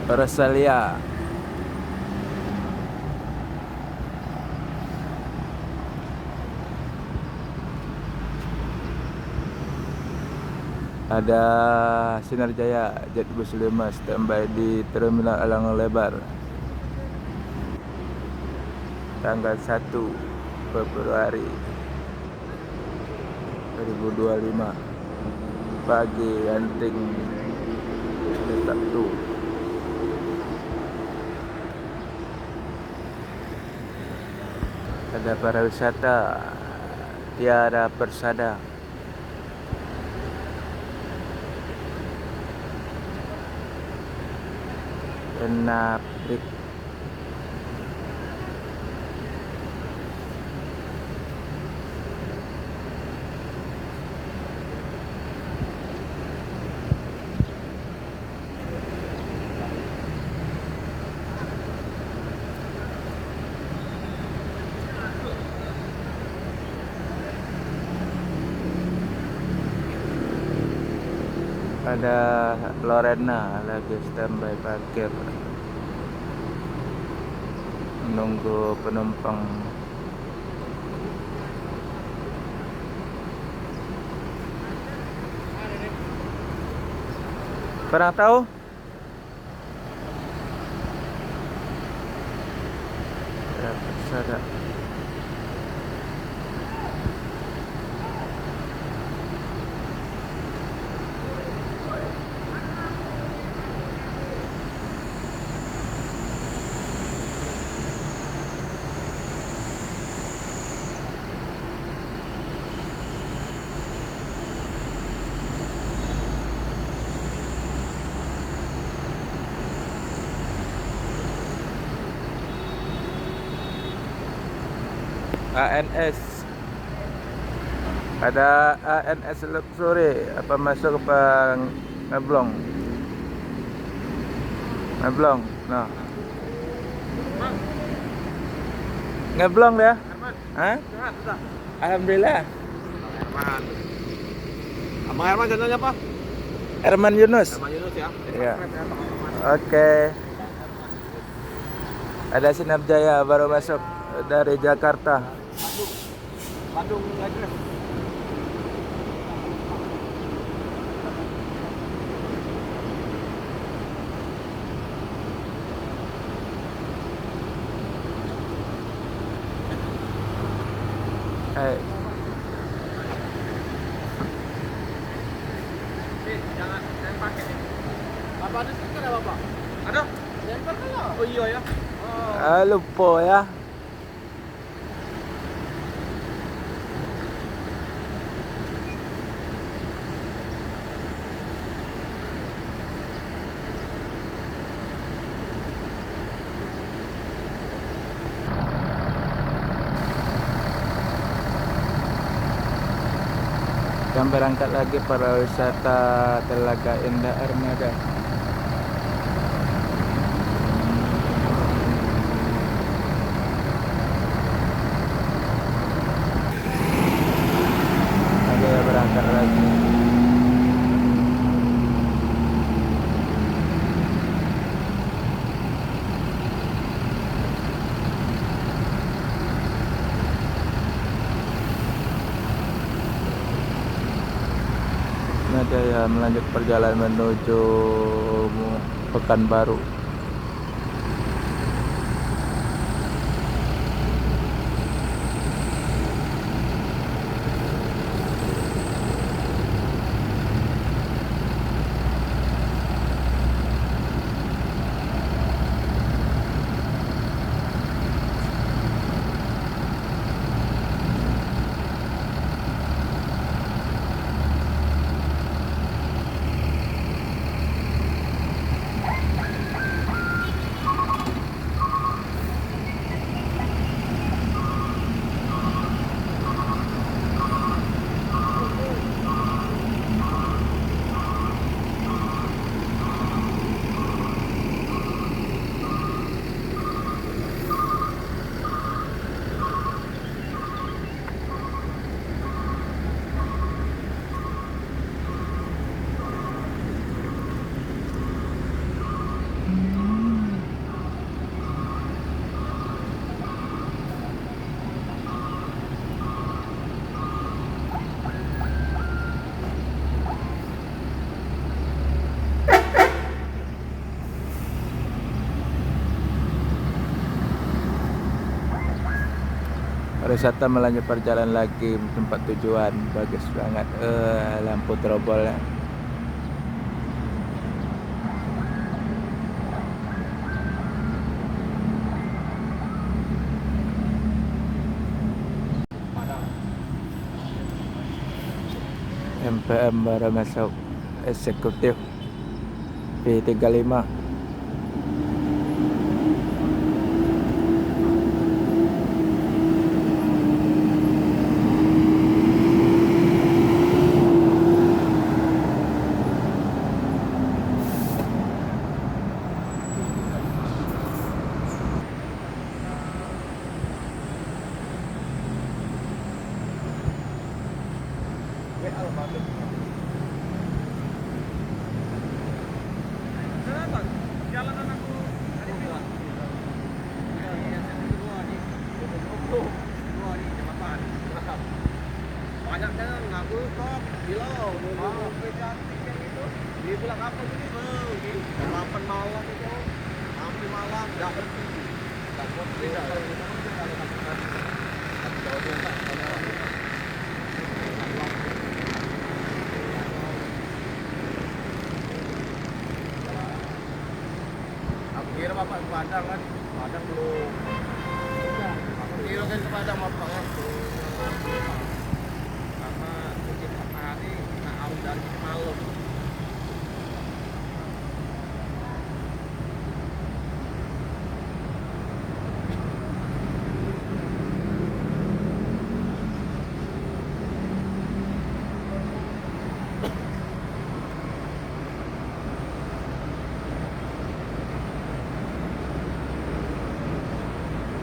Rosalia. Ada Sinar Jaya Jet Bus 5 standby di Terminal Alang Lebar tanggal 1 Februari 2025 pagi anting Sabtu. Ada para wisata Tiara Persada. Kenaprik. Ada Lorena lagi standby parkir menunggu penumpang. Pernah tahu? Ya, ada. ANS, ada ANS Luxury. Apa masuk apa ngeblong? Ngeblong, nah. Ngeblong ya? Hah? Alhamdulillah. Herman. Abang Herman channelnya apa? Herman Yunus. Herman Yunus ya. Iya. Oke. Ada Sinar Jaya baru masuk dari Jakarta. Bandung lagi. Hai. Jangan pakai. Apa ada stiker ya Bapak? Ada? Stiker kan? Oh iya ya. Lupa ya. Yang berangkat lagi para wisata Telaga Indah Armada. Ada yang berangkat lagi. Ada yang melanjut perjalanan menuju Pekanbaru. Pariwisata melanjutkan perjalanan lagi tempat tujuan. Bagus banget. Lampu terobol ya. MPM baru masuk eksekutif P35. Jalanan aku tadi bilang. Banyak kan ngaku kok bilau cantik yang itu dia bilang apa sih di 8 malam itu sampai malam nggak berhenti nggak berhenti aku kira bapak ke Padang kan Padang belum aku kira kan ke Padang bapak kan karena mungkin hari kita arus dari sini malam.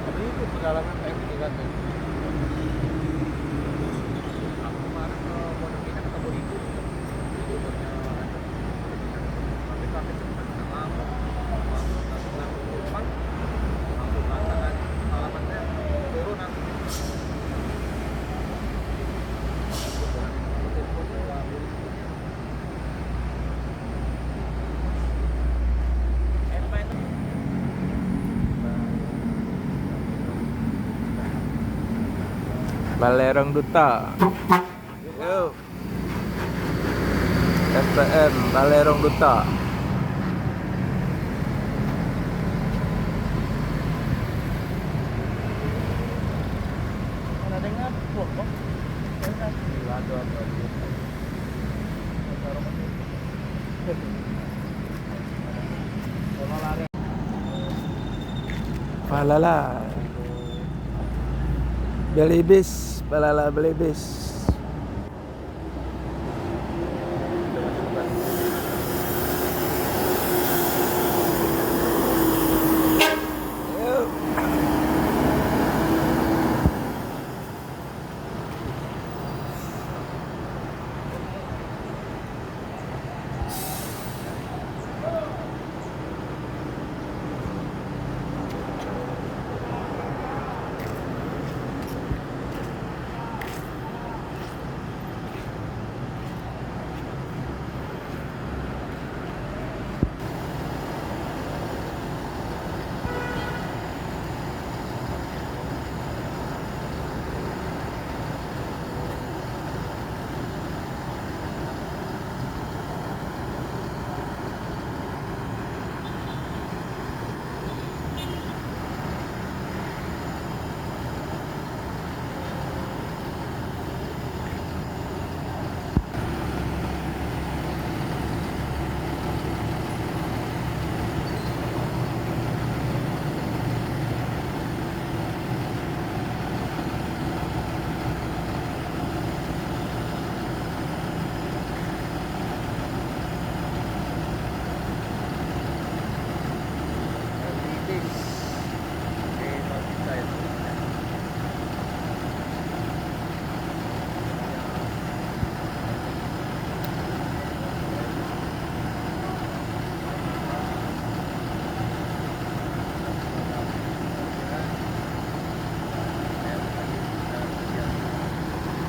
Tapi itu perjalanan kayak gitu kan. Aku kemarin ke Pondok Indah ketemu itu. Itu tapi pakai cepat lama. Langsung numpang, langsung pasangan alamatnya turun aku. Balerong Duta. Yo. SPM Balerong Duta. Ada dengar kok? Palala. Belibis, palala belibis.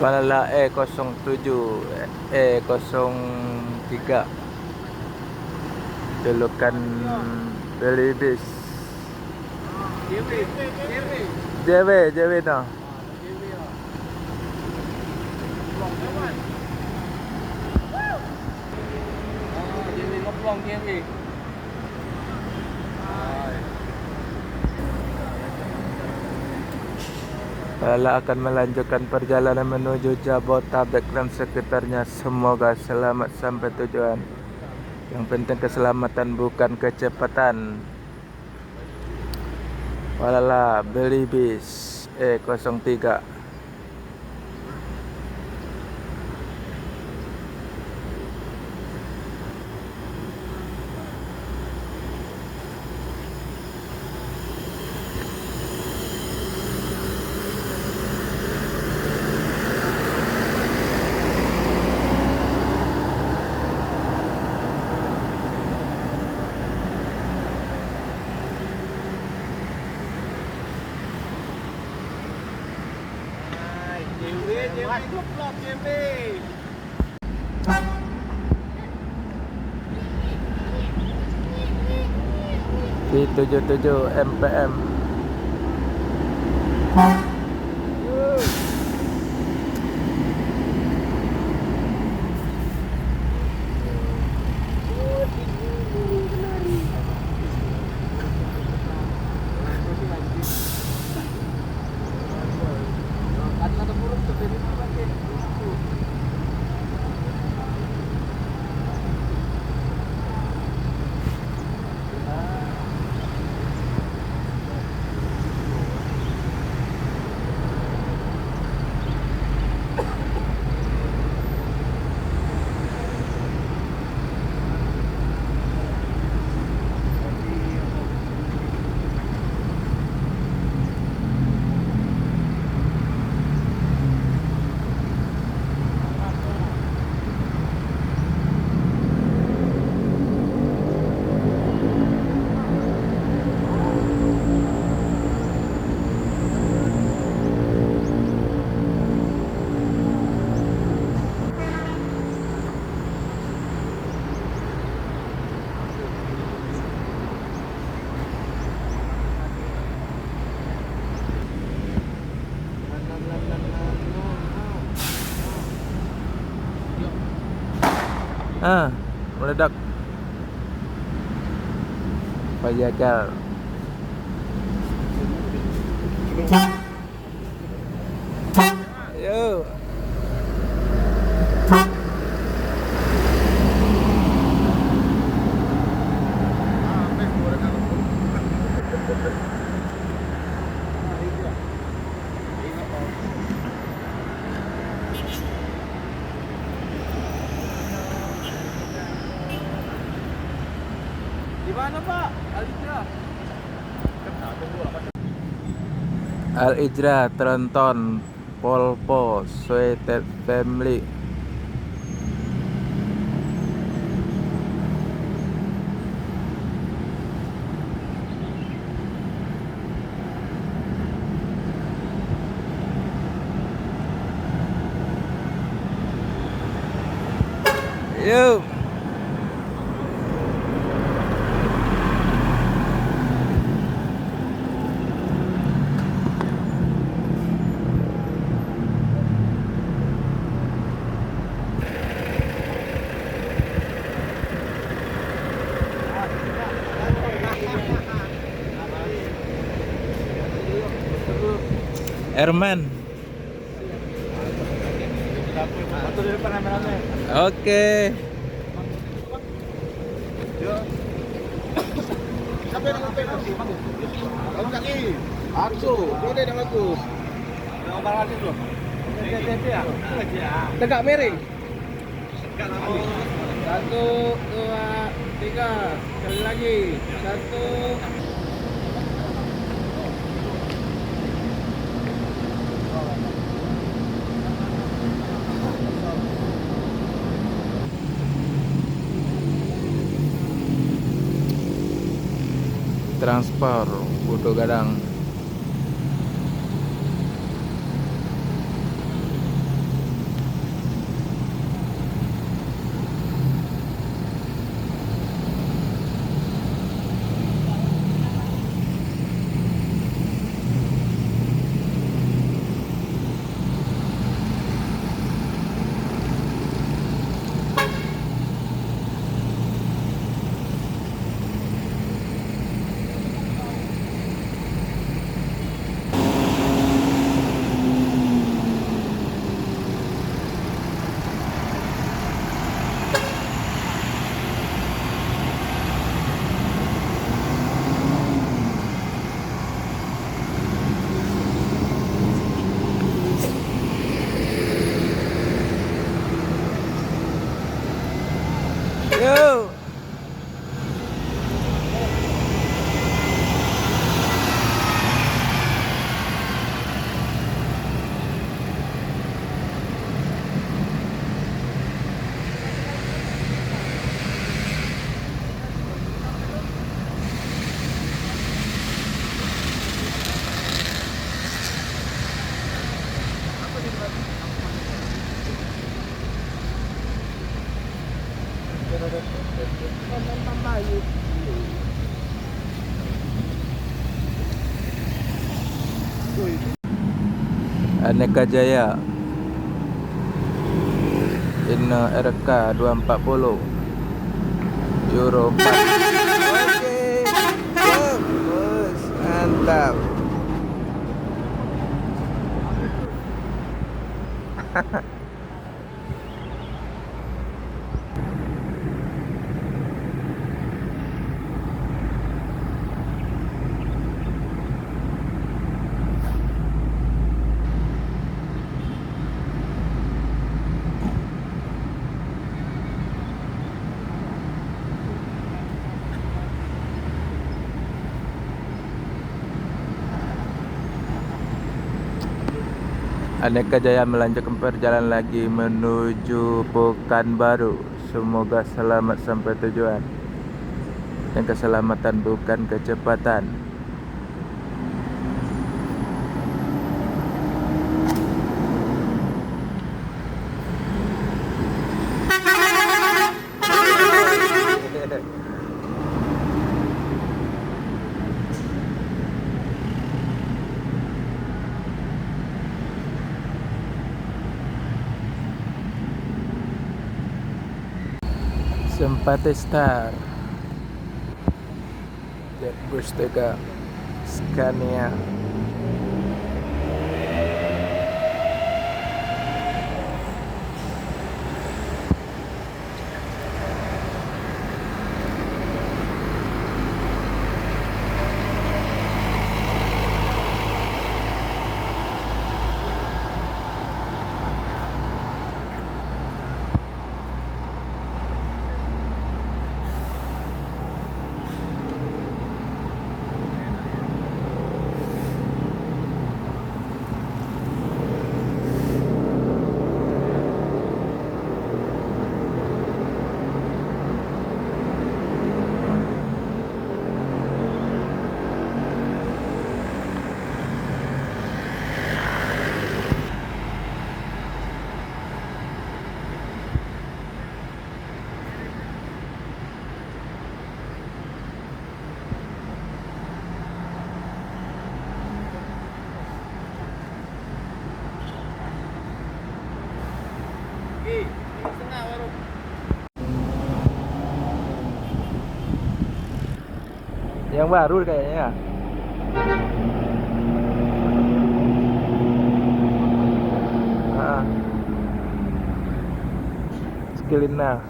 Palala E07 E03 julukan Belibis. JW no. ngeplong kawan. Oh, Jimmy ngeplong Jimmy. Lala akan melanjutkan perjalanan menuju Jabodetabek dan sekitarnya. Semoga selamat sampai tujuan. Yang penting keselamatan bukan kecepatan. Walala beli bis E03. Jimmy ngeplong Jimmy. V77 MPM. Meledak. Pajagal. Yo. Di mana Pak? Al-Ijrah, Trenton, Polpo, Sweeted Family. Yuk. Herman. Oke. Siapa yang ngomong bagus? Kamu kaki. Aku, kau deh yang bagus. Yang barang lagi belum? Tegak miring. Satu, dua, tiga. Sekali lagi. Satu. Transport Putu Gadang. Kanan Mamayu. Woi, Aneka Jaya Inno RK 240 Euro 4. Oke, bos, mantap. Aneka Jaya melanjutkan perjalanan lagi menuju Pekanbaru. Semoga selamat sampai tujuan. Dan keselamatan bukan kecepatan. Sempat Star Jetbus 3 Scania. setengah warung. Yang baru kayaknya. Skilina.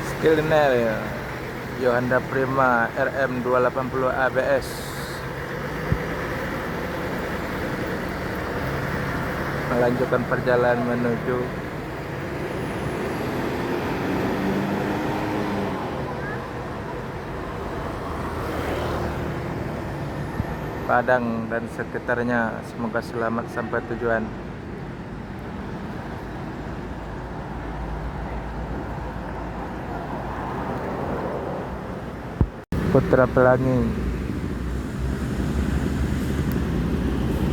Skilina ya. Yohanda Prima RM 280 ABS. Melanjutkan perjalanan menuju Padang dan sekitarnya. Semoga selamat sampai tujuan. Putra Pelangi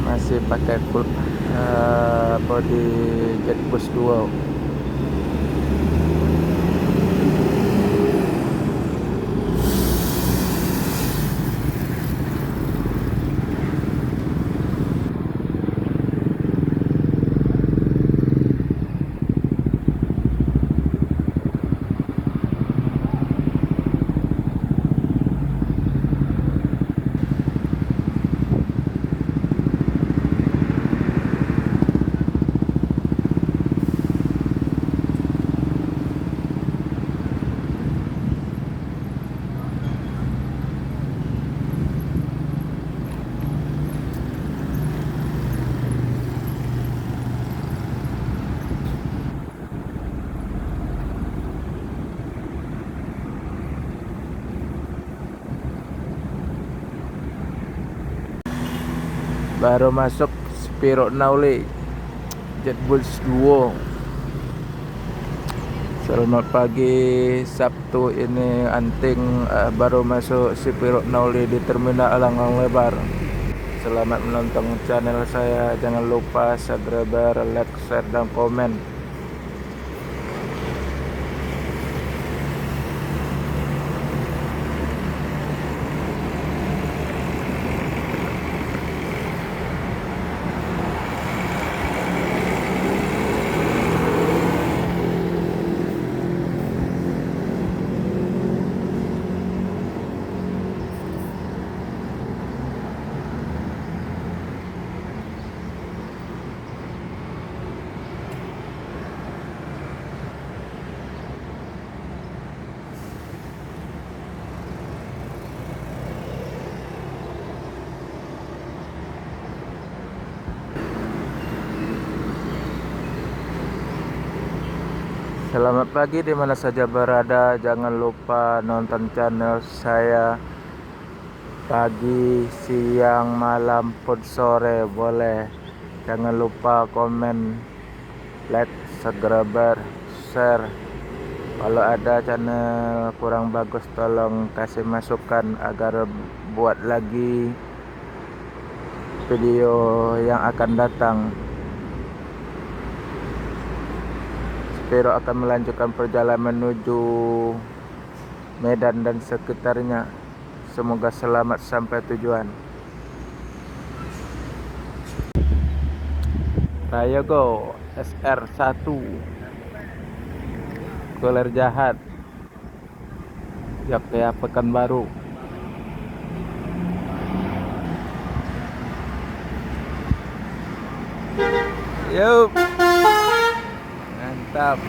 masih pakai body Jetbus 2. Baru masuk Spiro Nauli Jetbus 2 Selamat pagi Sabtu ini Anting baru masuk Sipiruk Nauli di Terminal Langgang Lebar. Selamat menonton channel saya. Jangan lupa subscribe, like, share, dan komen. Selamat pagi di mana saja berada. Jangan lupa nonton channel saya pagi, siang, malam, pun sore boleh. Jangan lupa komen, like, subscribe, share. Kalau ada channel kurang bagus tolong kasih masukan agar buat lagi video yang akan datang. Spiro akan melanjutkan perjalanan menuju Medan dan sekitarnya. Semoga selamat sampai tujuan. Ayo go SR1 Kuler Jahat Yogyakarta Pekanbaru. Yup, mantap.